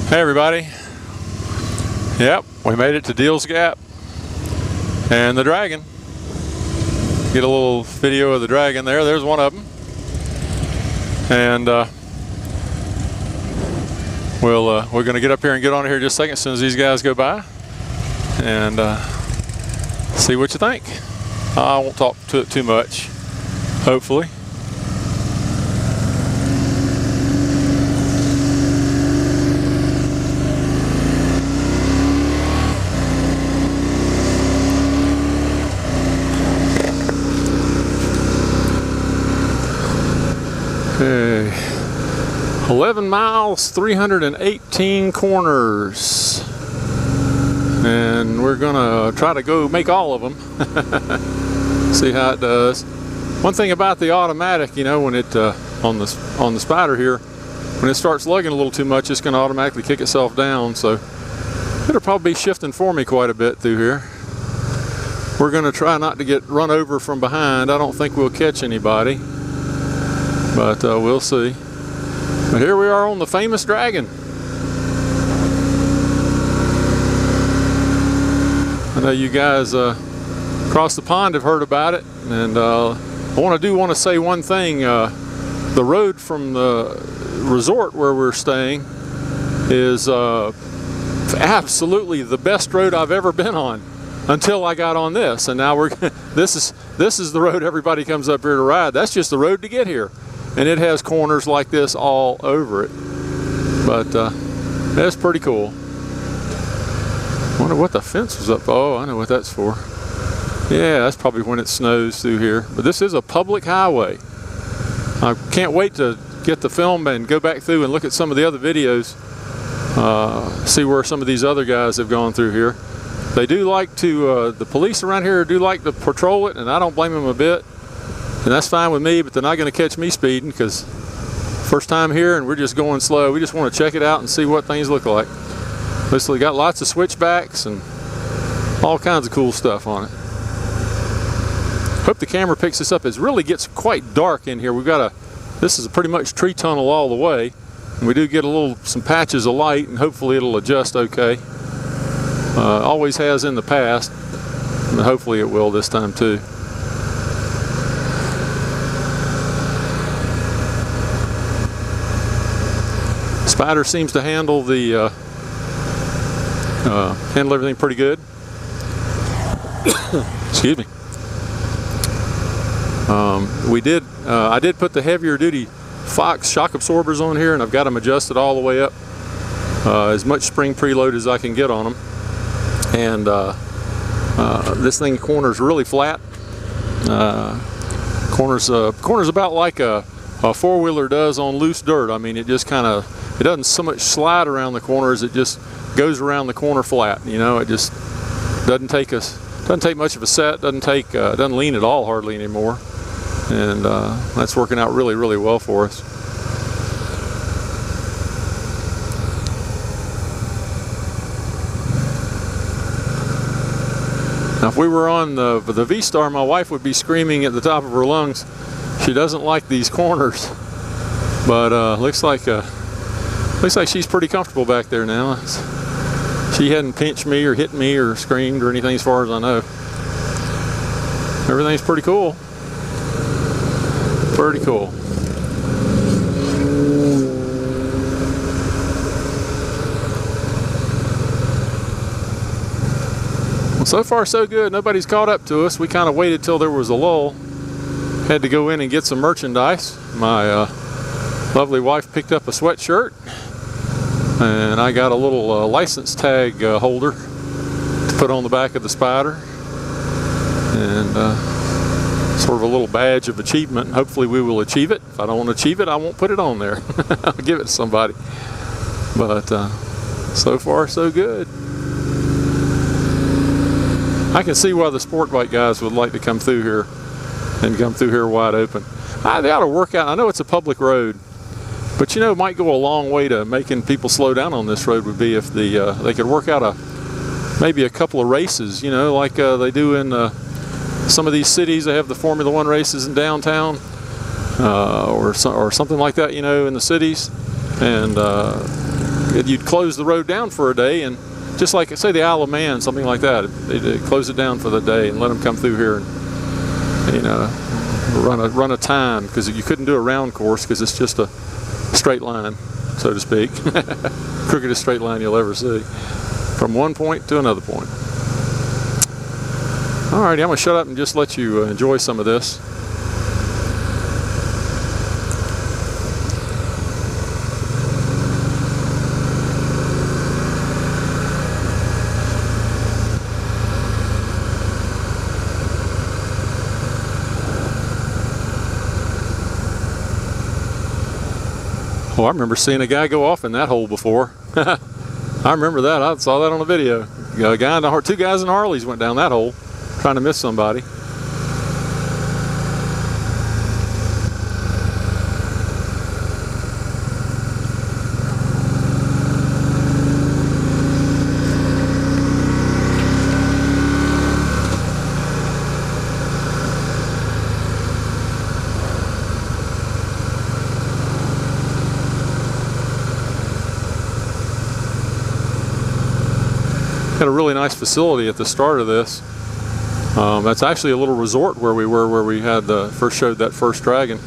Hey everybody. Yep, we made it to Deals Gap and the Dragon. Get a little video of the Dragon there. There's one of them. And we're going to get up here and get on here just a second as soon as these guys go by and see what you think. I won't talk to it too much, hopefully. Okay, 11 miles, 318 corners, and we're gonna try to go make all of them. See how it does. One thing about the automatic, you know, when it on the Spyder here, when it starts lugging a little too much, it's gonna automatically kick itself down. So it'll probably be shifting for me quite a bit through here. We're gonna try not to get run over from behind. I don't think we'll catch anybody, but we'll see. But here we are on the famous Dragon. I know you guys across the pond have heard about it, and I want to say one thing. The road from the resort where we're staying is absolutely the best road I've ever been on until I got on this, and now we're this is the road everybody comes up here to ride. That's just the road to get here. And it has corners like this all over it. But that's pretty cool. Wonder what the fence was up for. Oh, I know what that's for. Yeah, that's probably when it snows through here. But this is a public highway. I can't wait to get the film and go back through and look at some of the other videos. See where some of these other guys have gone through here. They do like to, the police around here do like to patrol it, and I don't blame them a bit. And that's fine with me, but they're not going to catch me speeding because first time here and we're just going slow. We just want to check it out and see what things look like. Basically got lots of switchbacks and all kinds of cool stuff on it. Hope the camera picks this up. It really gets quite dark in here. We've got this is a pretty much tree tunnel all the way. And we do get some patches of light, and hopefully it'll adjust okay. Always has in the past, and hopefully it will this time too. Spyder seems to handle everything pretty good. Excuse me. I did put the heavier duty Fox shock absorbers on here, and I've got them adjusted all the way up, as much spring preload as I can get on them. And this thing corners really flat. Corners about like a four-wheeler does on loose dirt. I mean, it just kind of, it doesn't so much slide around the corners, it just goes around the corner flat. You know, it just doesn't take much of a set, doesn't lean at all hardly anymore. And that's working out really, really well for us. Now, if we were on the V-Star, my wife would be screaming at the top of her lungs. She doesn't like these corners, but looks like she's pretty comfortable back there now. She hadn't pinched me or hit me or screamed or anything as far as I know. Everything's pretty cool. Pretty cool. Well, so far so good. Nobody's caught up to us. We kind of waited till there was a lull. Had to go in and get some merchandise. My lovely wife picked up a sweatshirt, and I got a little license tag holder to put on the back of the Spyder, and sort of a little badge of achievement. Hopefully we will achieve it. If I don't want to achieve it, I won't put it on there. I'll give it to somebody. But so far so good. I can see why the sport bike guys would like to come through here and come through here wide open. They ought to work out. I know it's a public road, but you know, it might go a long way to making people slow down on this road would be if they could work out maybe a couple of races, you know, like they do in some of these cities. They have the Formula One races in downtown, or something like that, you know, in the cities, and you'd close the road down for a day, and just like, say, the Isle of Man, something like that, they'd close it down for the day and let them come through here and, you know, run a time, because you couldn't do a round course because it's just a straight line, so to speak. Crookedest straight line you'll ever see, from one point to another point. Alrighty, I'm going to shut up and just let you enjoy some of this. Oh, I remember seeing a guy go off in that hole before. I remember that. I saw that on the video. A guy in two guys in Harleys went down that hole trying to miss somebody. Got a really nice facility at the start of this. That's actually a little resort where we were, where we had first showed that first dragon.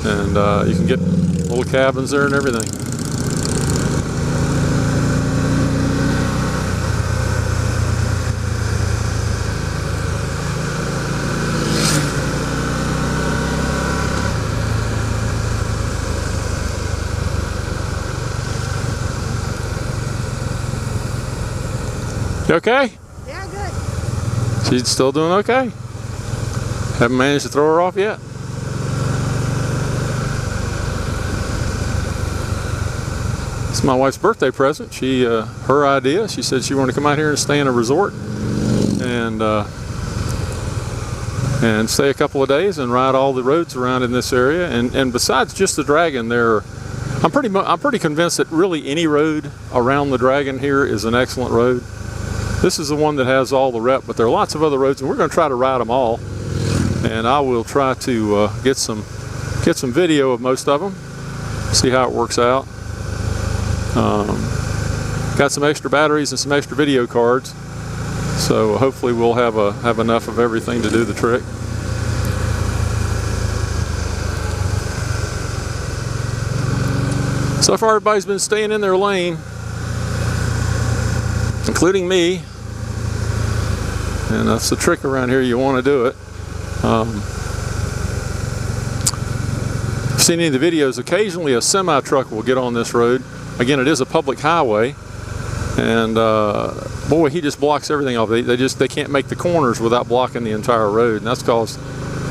And you can get little cabins there and everything. You okay? Yeah, good. She's still doing okay? Haven't managed to throw her off yet? It's my wife's birthday present. Her idea. She said she wanted to come out here and stay in a resort and stay a couple of days and ride all the roads around in this area. And besides just the Dragon, I'm pretty convinced that really any road around the Dragon here is an excellent road. This is the one that has all the rep, but there are lots of other roads, and we're going to try to ride them all. And I will try to get some video of most of them, see how it works out. Got some extra batteries and some extra video cards, so hopefully we'll have enough of everything to do the trick. So far, everybody's been staying in their lane, including me, and that's the trick around here. You want to do it. I've seen any of the videos. Occasionally a semi truck will get on this road. Again, it is a public highway, and boy, he just blocks everything off. They can't make the corners without blocking the entire road, and that's caused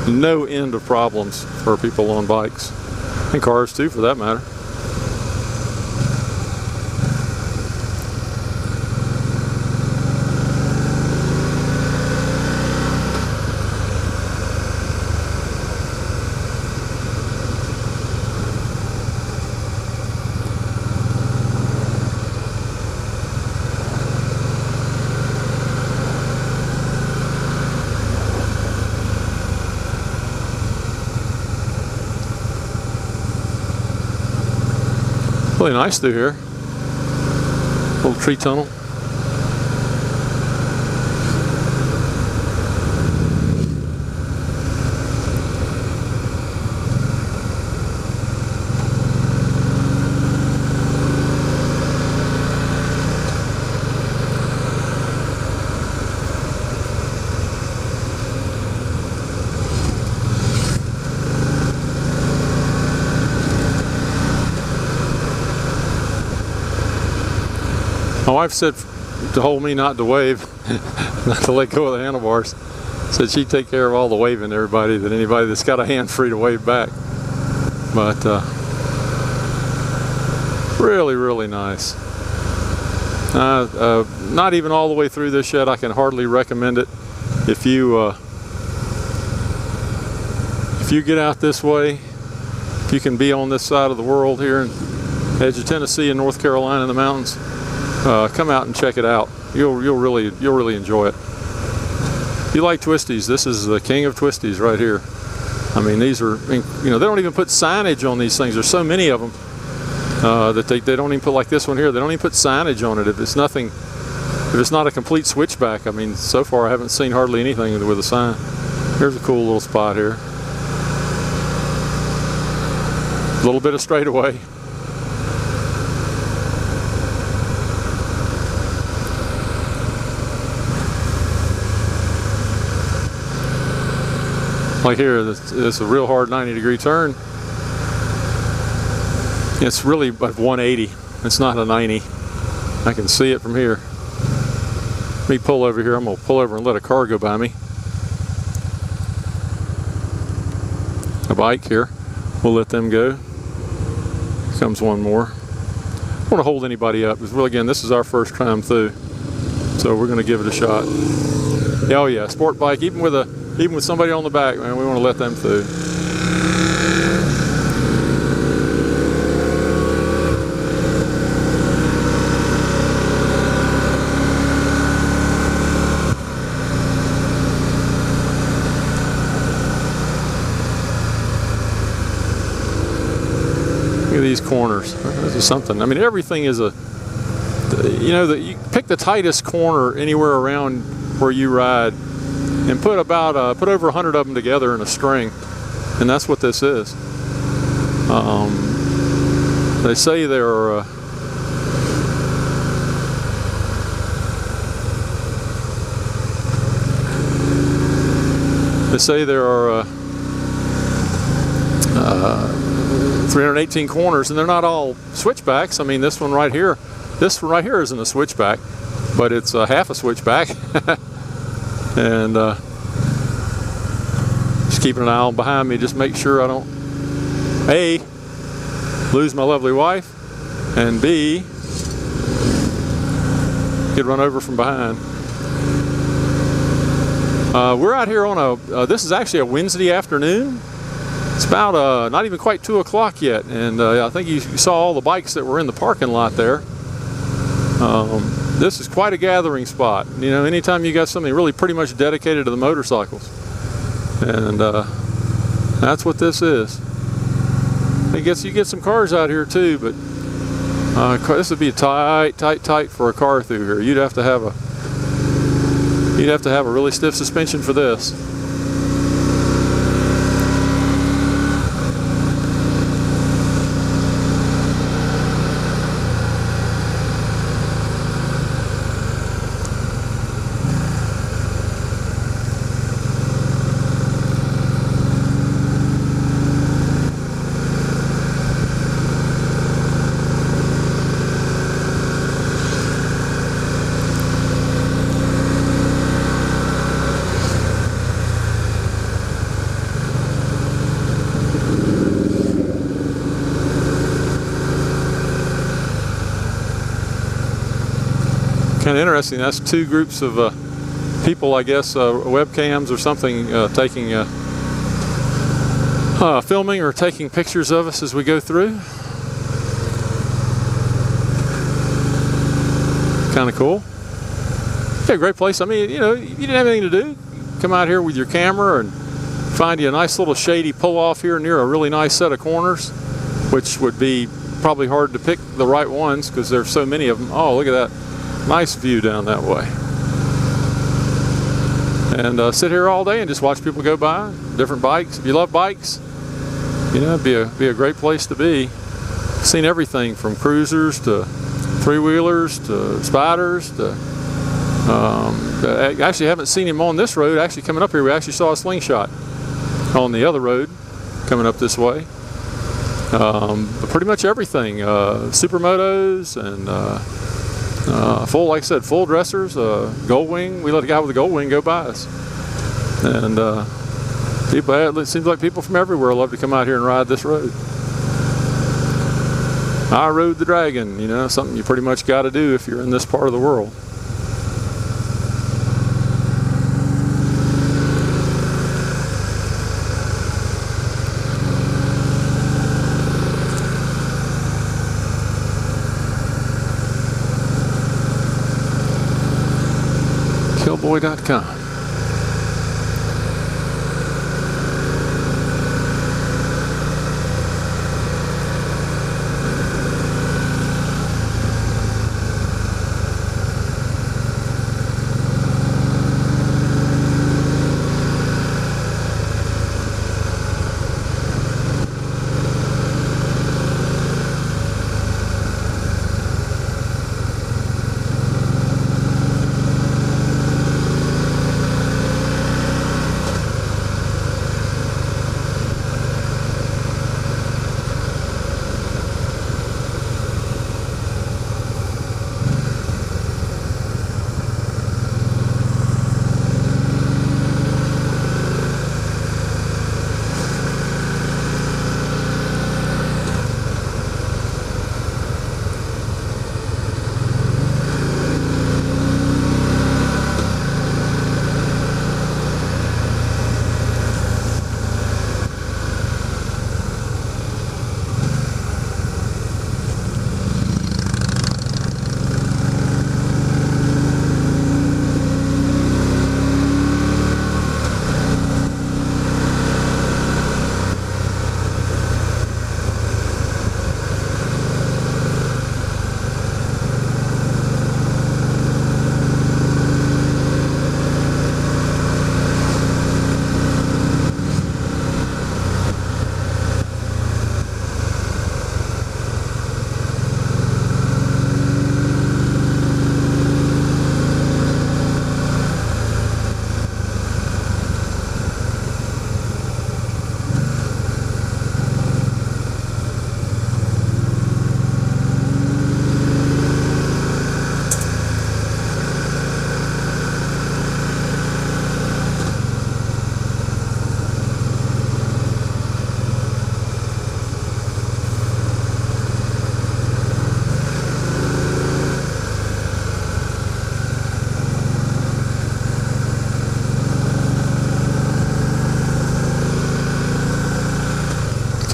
no end of problems for people on bikes and cars too, for that matter. Really nice through here. Little tree tunnel. My wife said to hold me not to wave, not to let go of the handlebars. Said she'd take care of all the waving to everybody, that anybody that's got a hand free to wave back. But really, really nice. Not even all the way through this yet. I can hardly recommend it. If you get out this way, if you can be on this side of the world here in edge of Tennessee and North Carolina in the mountains, come out and check it out. You'll really enjoy it. If you like twisties, this is the king of twisties right here. I mean, these are, you know, they don't even put signage on these things. There's so many of them. that they don't even put, like this one here, they don't even put signage on it if it's nothing, if it's not a complete switchback. I mean, so far I haven't seen hardly anything with a sign. Here's a cool little spot here. A little bit of straightaway. Like here, it's a real hard 90-degree turn. It's really about 180. It's not a 90. I can see it from here. Let me pull over here. I'm going to pull over and let a car go by me. A bike here. We'll let them go. Here comes one more. I don't want to hold anybody up. Because, well, again, this is our first time through. So we're going to give it a shot. Yeah, oh yeah, sport bike, even with somebody on the back, man, we want to let them through. Look at these corners. This is something. I mean, everything is a, you know, that you pick the tightest corner anywhere around where you ride and put over 100 of them together in a string, and that's what this is. They say there are they say there are 318 corners, and they're not all switchbacks. I mean, this one right here isn't a switchback, but it's half a switchback. And just keeping an eye on behind me, just make sure I don't A, lose my lovely wife, and B, get run over from behind. We're out here on this is actually a Wednesday afternoon. It's about not even quite 2 o'clock yet, and I think you saw all the bikes that were in the parking lot there. This is quite a gathering spot. You know, anytime you got something really pretty much dedicated to the motorcycles. And that's what this is. You get some cars out here too, but this would be tight for a car through here. You'd have to have a really stiff suspension for this. Kind of interesting. That's two groups of people, I guess, webcams or something, taking filming or taking pictures of us as we go through. Kind of cool. Yeah, great place. I mean, you know, you didn't have anything to do. Come out here with your camera and find you a nice little shady pull off here near a really nice set of corners, which would be probably hard to pick the right ones because there's so many of them. Oh, look at that. Nice view down that way. And sit here all day and just watch people go by, different bikes. If you love bikes, you know, it'd be a great place to be. Seen everything from cruisers to three-wheelers to Spyders to actually haven't seen him on this road. Actually coming up here, we actually saw a Slingshot on the other road coming up this way. But pretty much everything, supermotos and full, like I said, full dressers, gold wing. We let a guy with a gold wing go by us. And it seems like people from everywhere love to come out here and ride this road. I rode the Dragon, you know, something you pretty much got to do if you're in this part of the world. Killboy.com.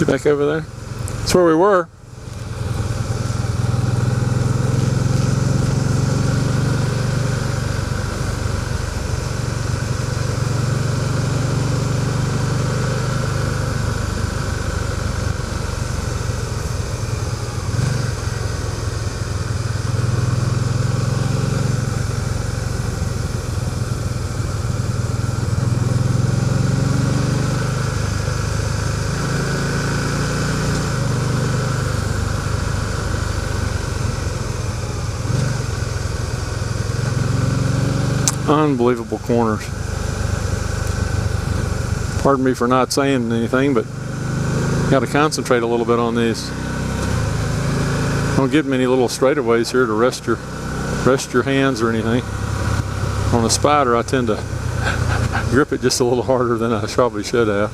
Get back over there. That's where we were. Unbelievable corners. Pardon me for not saying anything, but got to concentrate a little bit on these. Don't give many little straightaways here to rest your hands or anything. On a Spyder, I tend to grip it just a little harder than I probably should have.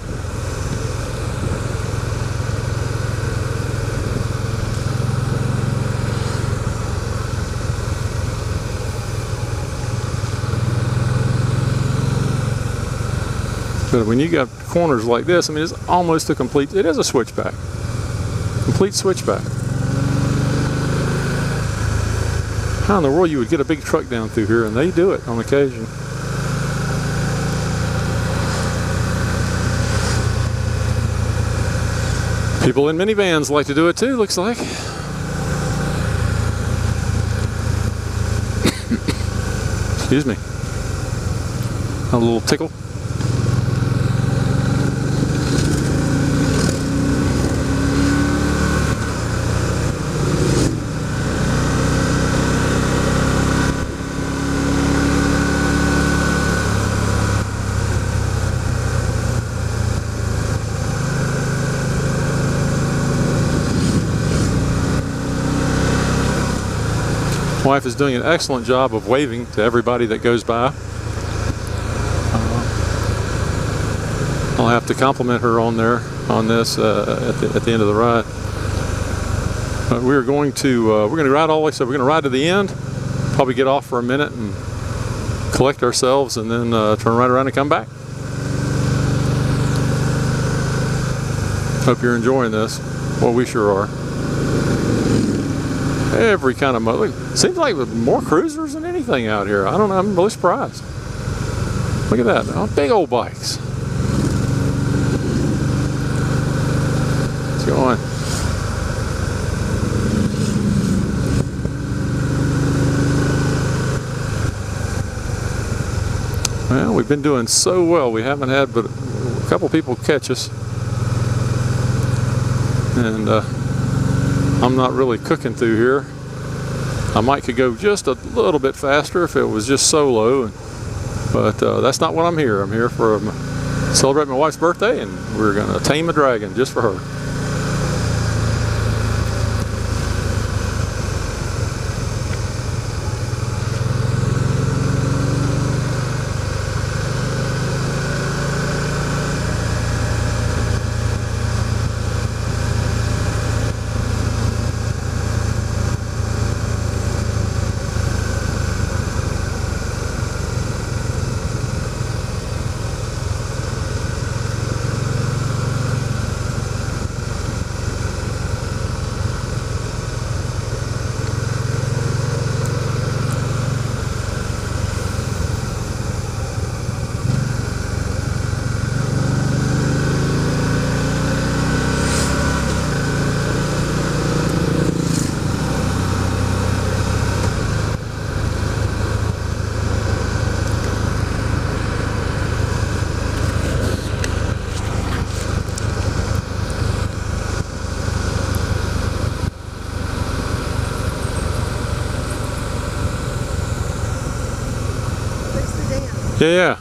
But when you got corners like this, I mean, it's almost a complete, it is a switchback. Complete switchback. How in the world you would get a big truck down through here, and they do it on occasion. People in minivans like to do it too, looks like. Excuse me. A little tickle. Wife is doing an excellent job of waving to everybody that goes by. I'll have to compliment her on this at the end of the ride. We're going to ride all the way. So we're going to ride to the end, probably get off for a minute and collect ourselves, and then turn right around and come back. Hope you're enjoying this. Well, we sure are. Every kind of motor. Seems like more cruisers than anything out here. I don't know. I'm really surprised. Look at that. Oh, big old bikes. Let's go on. Well, we've been doing so well. We haven't had but a couple people catch us. And I'm not really cooking through here. I might could go just a little bit faster if it was just solo, but that's not what I'm here. I'm here for celebrate my wife's birthday, and we're gonna tame a dragon just for her. Yeah.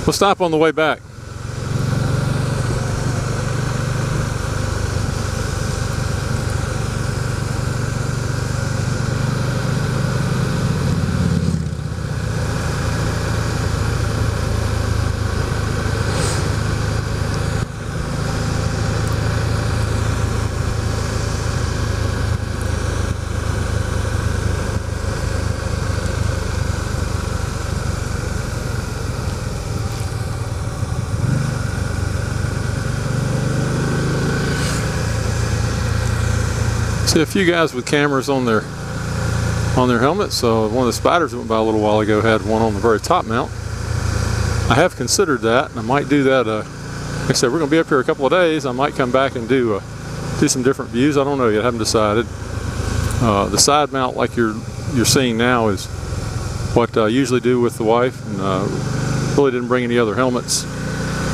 We'll stop on the way back. See a few guys with cameras on their helmets. So one of the Spyders that went by a little while ago had one on the very top mount. I have considered that, and I might do that. Like I said, we're going to be up here a couple of days. I might come back and do some different views. I don't know yet. I haven't decided. The side mount, like you're seeing now, is what I usually do with the wife, and really didn't bring any other helmets.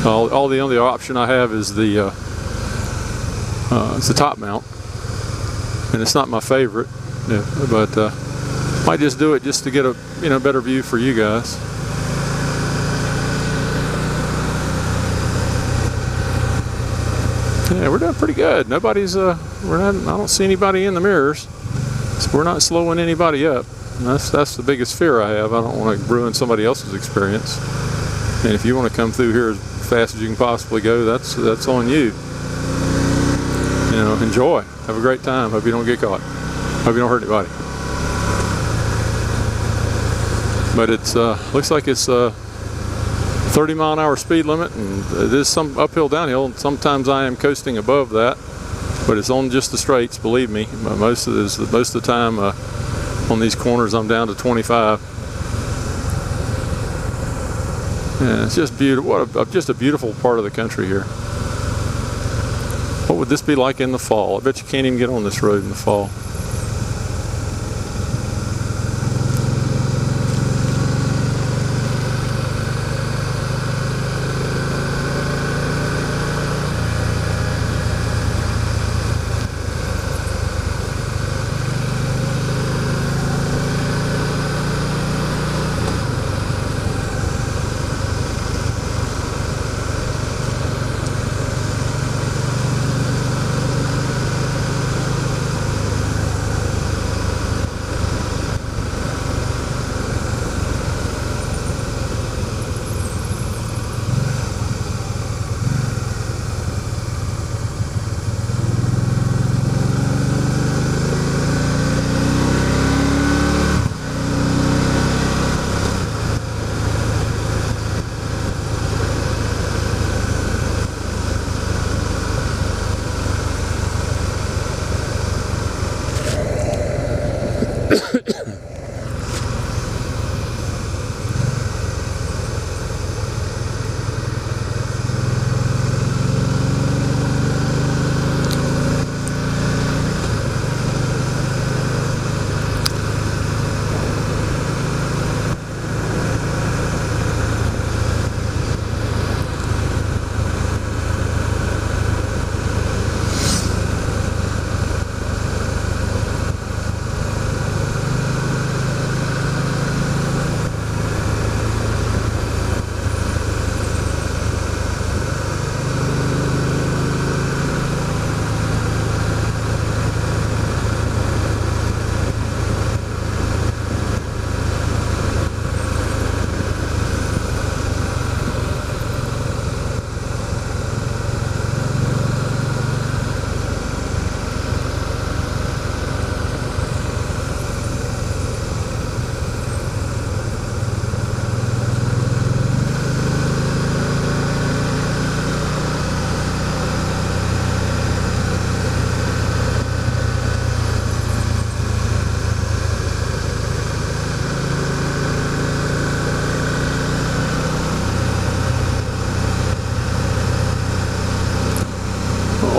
The only option I have is the top mount, and it's not my favorite, but might just do it just to get a better view for you guys. Yeah, we're doing pretty good. Nobody's I don't see anybody in the mirrors, so we're not slowing anybody up. And that's the biggest fear I have. I don't want to ruin somebody else's experience. And if you want to come through here as fast as you can possibly go, that's on you. Enjoy. Have a great time. Hope you don't get caught. Hope you don't hurt anybody. But it's looks like it's 30-mile-an-hour speed limit, and it is some uphill, downhill, and sometimes I am coasting above that, but it's on just the straights, believe me. Most of the time on these corners I'm down to 25. Yeah, it's just beautiful. Just a beautiful part of the country here. What would this be like in the fall? I bet you can't even get on this road in the fall.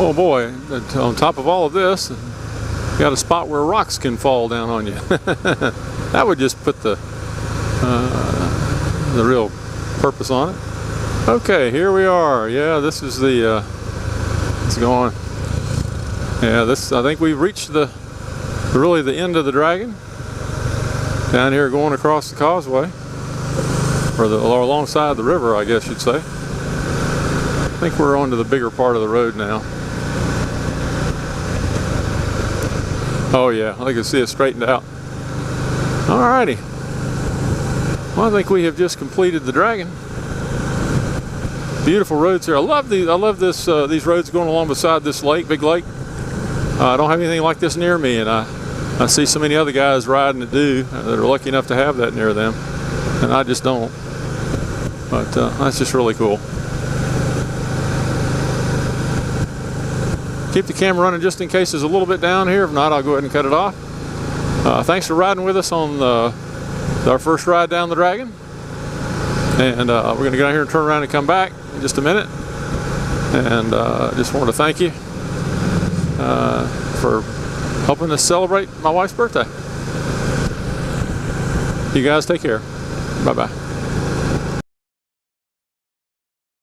Oh boy, on top of all of this, you got a spot where rocks can fall down on you. That would just put the real purpose on it. Okay, here we are. Yeah, this is the, it's going. Yeah, I think we've reached really the end of the Dragon. Down here going across the causeway, or alongside the river, I guess you'd say. I think we're onto the bigger part of the road now. Oh yeah, I can see it straightened out. Alrighty. Well, I think we have just completed the Dragon. Beautiful roads here. I love these. I love this. These roads going along beside this lake, big lake. I don't have anything like this near me, and I see so many other guys riding that do, that are lucky enough to have that near them, and I just don't. But that's just really cool. keep the camera running just in case there's a little bit down here. If not, I'll go ahead and cut it off. Thanks for riding with us on our first ride down the Dragon. And we're going to get out here and turn around and come back in just a minute. And just wanted to thank you for helping us celebrate my wife's birthday. You guys take care. Bye-bye.